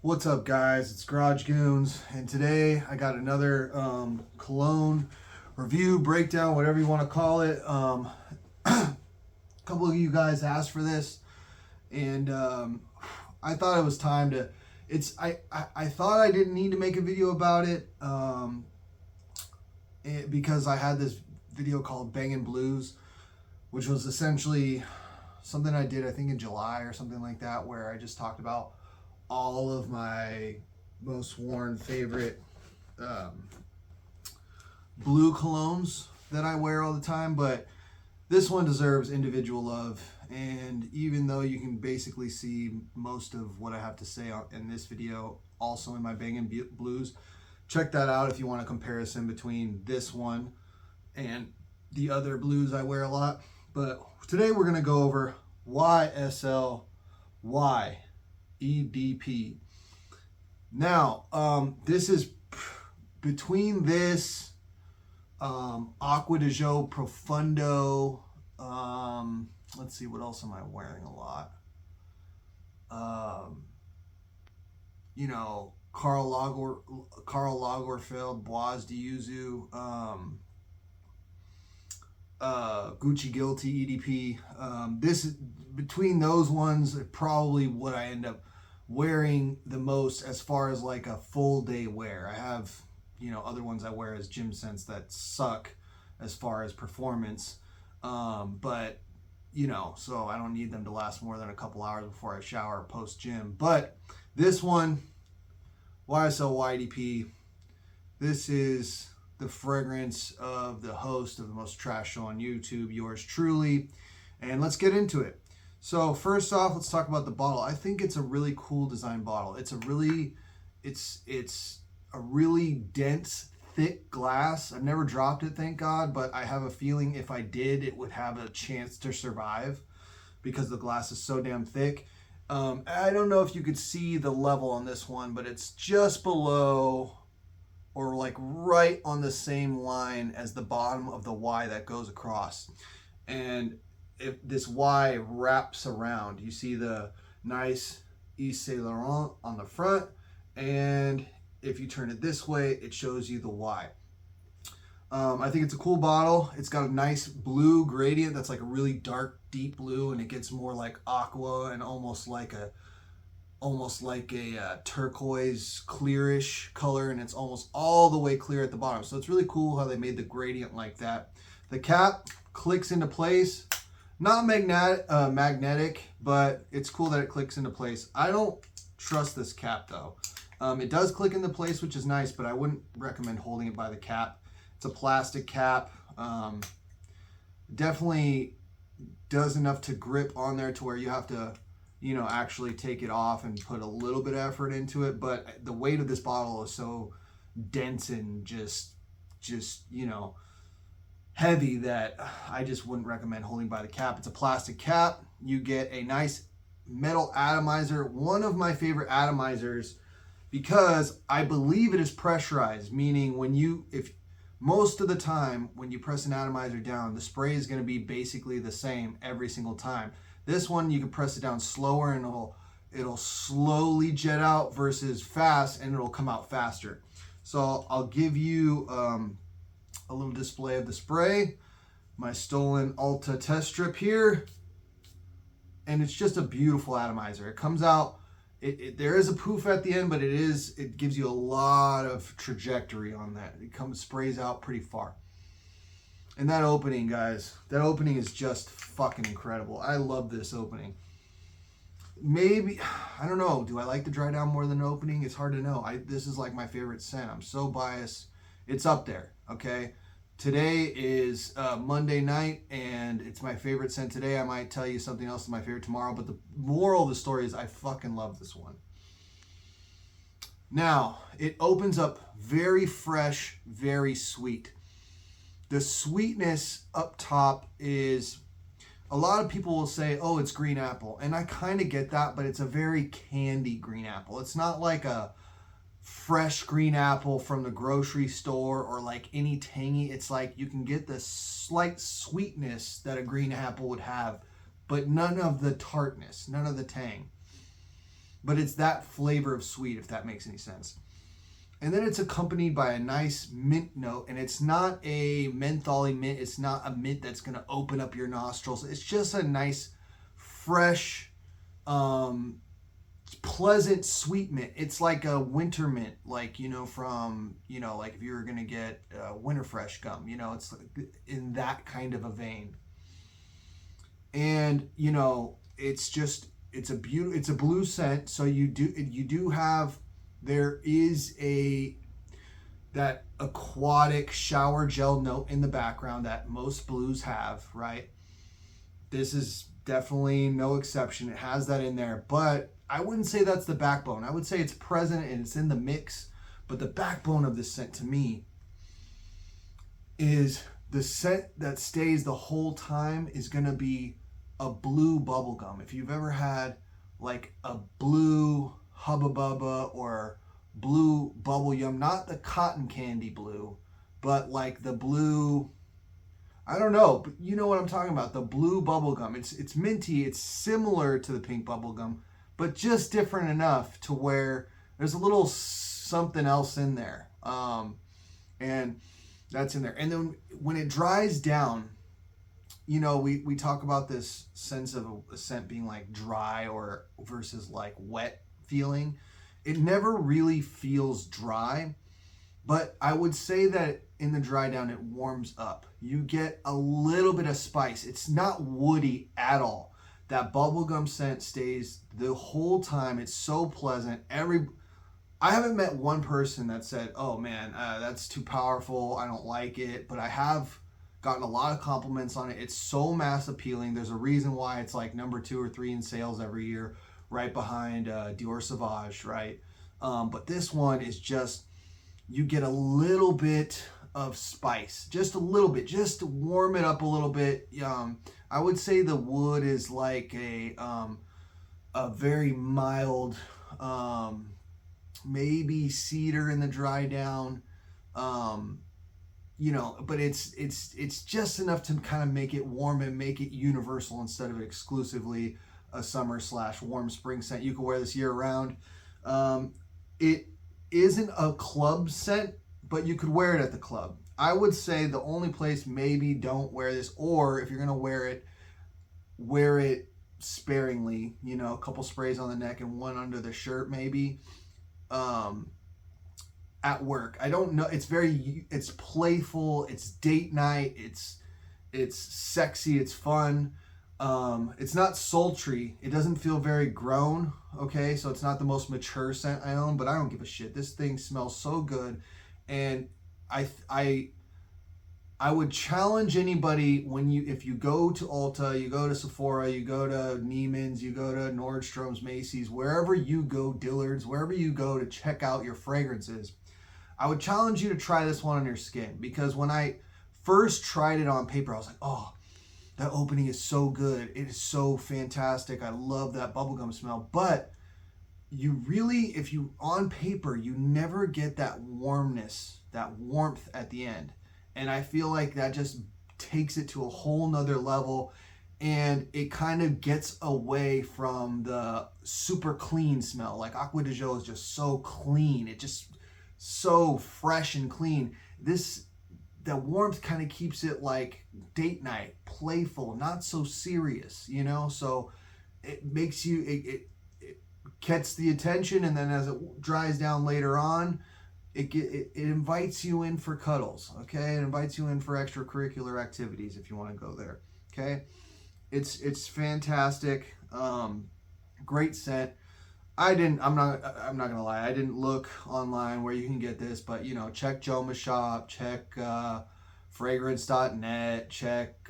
What's up, guys? It's Garage Goons, and today I got another cologne review, breakdown, whatever you want to call it. A couple of you guys asked for this, and I thought it was time to. I thought I didn't need to make a video about it, because I had this video called Bangin' Blues, which was essentially something I did, I think in July or something like that, where I just talked about all of my most worn favorite blue colognes that I wear all the time. But this one deserves individual love, and even though you can basically see most of what I have to say in this video also in my Bangin' Blues, check that out if you want a comparison between this one and the other blues I wear a lot. But today we're going to go over YSL EDP. Now, this is between this, Aqua de Joe Profundo, let's see, what else am I wearing a lot? Karl Lagerfeld, Bois d'Yuzu, Gucci Guilty EDP. This is between those ones, probably what I end up wearing the most as far as like a full day wear. I have, other ones I wear as gym scents that suck as far as performance. But, so I don't need them to last more than a couple hours before I shower post gym. But this one, YSL YDP, this is the fragrance of the host of the most trash show on YouTube, yours truly. And let's get into it. So first off, let's talk about the bottle. I think it's a really cool design bottle. It's a really dense, thick glass. I've never dropped it, thank God, but I have a feeling if I did, it would have a chance to survive because the glass is so damn thick. I don't know if you could see the level on this one, but it's just below or like right on the same line as the bottom of the Y that goes across. And if this Y wraps around, you see the nice Yves Saint Laurent on the front, and if you turn it this way, it shows you the Y. I think it's a cool bottle. It's got a nice blue gradient that's like a really dark, deep blue, and it gets more like aqua and almost like a turquoise clearish color, and it's almost all the way clear at the bottom. So it's really cool how they made the gradient like that. The cap clicks into place. Not magnetic, but it's cool that it clicks into place. I don't trust this cap though. It does click into place, which is nice, but I wouldn't recommend holding it by the cap. It's a plastic cap. Definitely does enough to grip on there to where you have to, actually take it off and put a little bit of effort into it. But the weight of this bottle is so dense and just heavy that I just wouldn't recommend holding by the cap. It's a plastic cap. You get a nice metal atomizer, one of my favorite atomizers, because I believe it is pressurized, meaning if most of the time when you press an atomizer down, the spray is going to be basically the same every single time. This one, you can press it down slower and it'll slowly jet out versus fast, and it'll come out faster. So I'll give you a little display of the spray, my stolen Ulta test strip here, and it's just a beautiful atomizer. It comes out, there is a poof at the end, but it gives you a lot of trajectory on that. It sprays out pretty far. And that opening, guys, that opening is just fucking incredible. I love this opening. Maybe, I don't know, do I like the dry down more than the opening? It's hard to know. This is like my favorite scent. I'm so biased. It's up there, okay? Today is Monday night, and it's my favorite scent today. I might tell you something else is my favorite tomorrow, but the moral of the story is I fucking love this one. Now, it opens up very fresh, very sweet. The sweetness up top is, a lot of people will say, oh, it's green apple. And I kind of get that, but it's a very candy green apple. It's not like a fresh green apple from the grocery store or like any tangy. It's like you can get the slight sweetness that a green apple would have, but none of the tartness, none of the tang. but it's that flavor of sweet, if that makes any sense. And then it's accompanied by a nice mint note, and it's not a mentholy mint. It's not a mint that's going to open up your nostrils. It's just a nice, fresh, pleasant sweet mint. It's like a winter mint, like, from, like if you were going to get winter fresh gum, it's in that kind of a vein. And, it's a blue scent. So you do have, there is that aquatic shower gel note in the background that most blues have, right? This is definitely no exception. It has that in there, but I wouldn't say that's the backbone. I would say it's present and it's in the mix, but the backbone of this scent to me is the scent that stays the whole time is going to be a blue bubblegum. If you've ever had like a blue Hubba Bubba or blue bubble yum, not the cotton candy blue, but like the blue, I don't know, but you know what I'm talking about, the blue bubblegum. It's minty, it's similar to the pink bubblegum, but just different enough to where there's a little something else in there. And that's in there. And then when it dries down, we talk about this sense of a scent being like dry or versus like wet feeling. It never really feels dry, but I would say that in the dry down, it warms up. You get a little bit of spice. It's not woody at all. That bubblegum scent stays the whole time. It's so pleasant. I haven't met one person that said, oh man, that's too powerful, I don't like it, but I have gotten a lot of compliments on it. It's so mass appealing. There's a reason why it's like number 2 or 3 in sales every year, right behind Dior Sauvage, right? But this one is just, you get a little bit of spice, just a little bit, just to warm it up a little bit. I would say the wood is like a very mild, maybe cedar in the dry down, but it's just enough to kind of make it warm and make it universal instead of exclusively a summer/warm spring scent. You can wear this year round. It isn't a club scent, but you could wear it at the club. I would say the only place maybe don't wear this, or if you're going to wear it sparingly, a couple sprays on the neck and one under the shirt maybe. At work. I don't know. It's playful. It's date night. It's sexy. It's fun. It's not sultry. It doesn't feel very grown. Okay. So it's not the most mature scent I own, but I don't give a shit. This thing smells so good. And I would challenge anybody if you go to Ulta, you go to Sephora, you go to Neiman's, you go to Nordstrom's, Macy's, wherever you go, Dillard's, wherever you go to check out your fragrances, I would challenge you to try this one on your skin, because when I first tried it on paper, I was like, oh, that opening is so good. It is so fantastic. I love that bubblegum smell. But on paper, you never get that warmness, that warmth at the end. And I feel like that just takes it to a whole nother level, and it kind of gets away from the super clean smell. Like Aqua de Jo is just so clean. It just so fresh and clean. The warmth kind of keeps it like date night, playful, not so serious, so it makes you, it gets the attention, and then as it dries down later on, it invites you in for cuddles, okay? It invites you in for extracurricular activities if you want to go there, okay? It's fantastic. Great scent. I'm not gonna lie, I didn't look online where you can get this, but check Joma Shop, check fragrance.net, check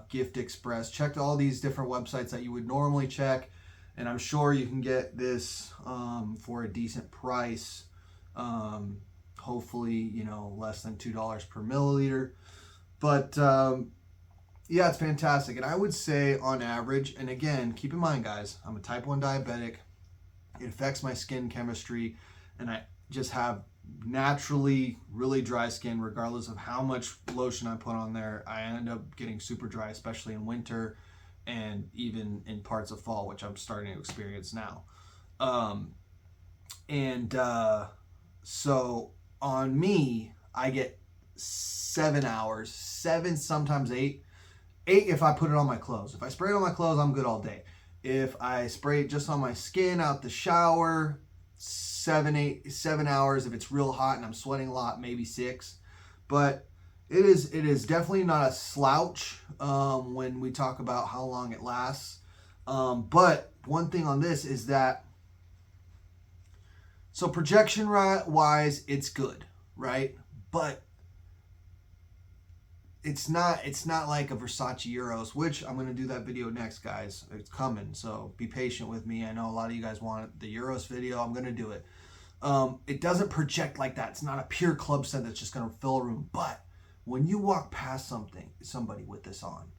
Gift Express, check all these different websites that you would normally check, and I'm sure you can get this for a decent price. Hopefully, less than $2 per milliliter. But yeah, it's fantastic. And I would say on average, and again, keep in mind, guys, I'm a type 1 diabetic. It affects my skin chemistry, and I just have naturally really dry skin. Regardless of how much lotion I put on there, I end up getting super dry, especially in winter and even in parts of fall, which I'm starting to experience now. So on me, I get 7 hours, 7, sometimes 8. 8 if I put it on my clothes. If I spray it on my clothes, I'm good all day. If I spray it just on my skin out the shower, 7 hours. If it's real hot and I'm sweating a lot, maybe 6. But it is definitely not a slouch when we talk about how long it lasts. But one thing on this is that, so projection wise, it's good, right? But it's not like a Versace Euros, which I'm going to do that video next, guys. It's coming, so be patient with me. I know a lot of you guys want the Euros video. I'm going to do it. It doesn't project like that. It's not a pure club scent that's just going to fill a room. But when you walk past somebody with this on,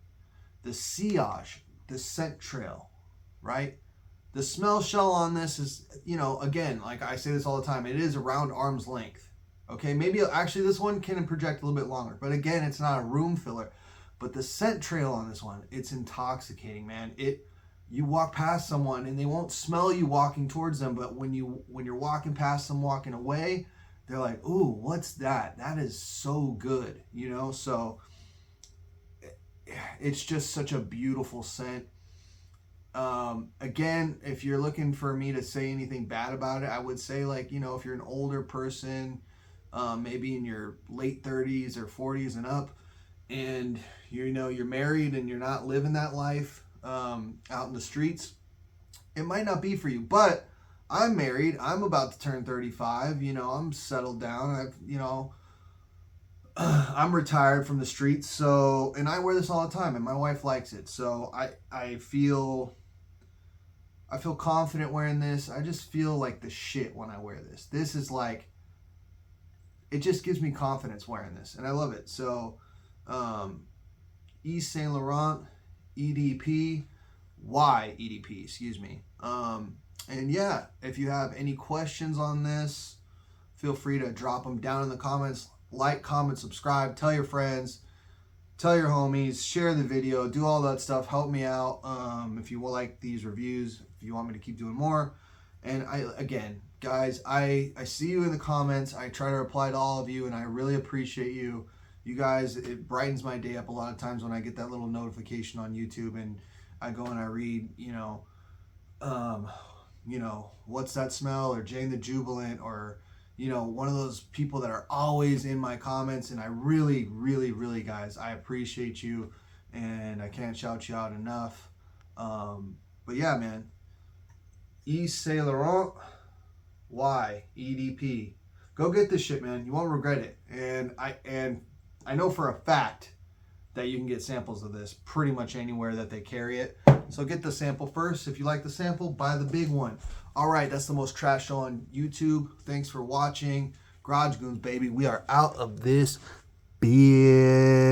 the sillage, the scent trail, right? The smell shell on this is, again, like I say this all the time, it is around arm's length. Okay, maybe actually this one can project a little bit longer, but again, it's not a room filler. But the scent trail on this one, it's intoxicating, man. You walk past someone and they won't smell you walking towards them, but when you're walking past them walking away, they're like, "Ooh, what's that? That is so good," So it's just such a beautiful scent. Again, if you're looking for me to say anything bad about it, I would say, like, if you're an older person, maybe in your late 30s or 40s and up, and you're married and you're not living that life out in the streets, it might not be for you. But I'm married. I'm about to turn 35. I'm settled down. I'm retired from the streets. So, and I wear this all the time, and my wife likes it. So I feel confident wearing this. I just feel like the shit when I wear this. This is like, it just gives me confidence wearing this, and I love it. So, Yves Saint Laurent EDP, YEDP, excuse me. And yeah, if you have any questions on this, feel free to drop them down in the comments. Like, comment, subscribe, tell your friends, tell your homies, share the video, do all that stuff. Help me out if you like these reviews, if you want me to keep doing more. And again, guys, I see you in the comments. I try to reply to all of you, and I really appreciate you. You guys, it brightens my day up a lot of times when I get that little notification on YouTube and I go and I read, what's that smell, or Jane the Jubilant, or, one of those people that are always in my comments. And I really, really, really, guys, I appreciate you, and I can't shout you out enough. But yeah, man, Yves Saint Laurent, YEDP. Go get this shit, man. You won't regret it. And I know for a fact that you can get samples of this pretty much anywhere that they carry it. So get the sample first. If you like the sample, buy the big one. All right, that's the most trash show on YouTube. Thanks for watching. Garage Goons, baby. We are out of this bitch.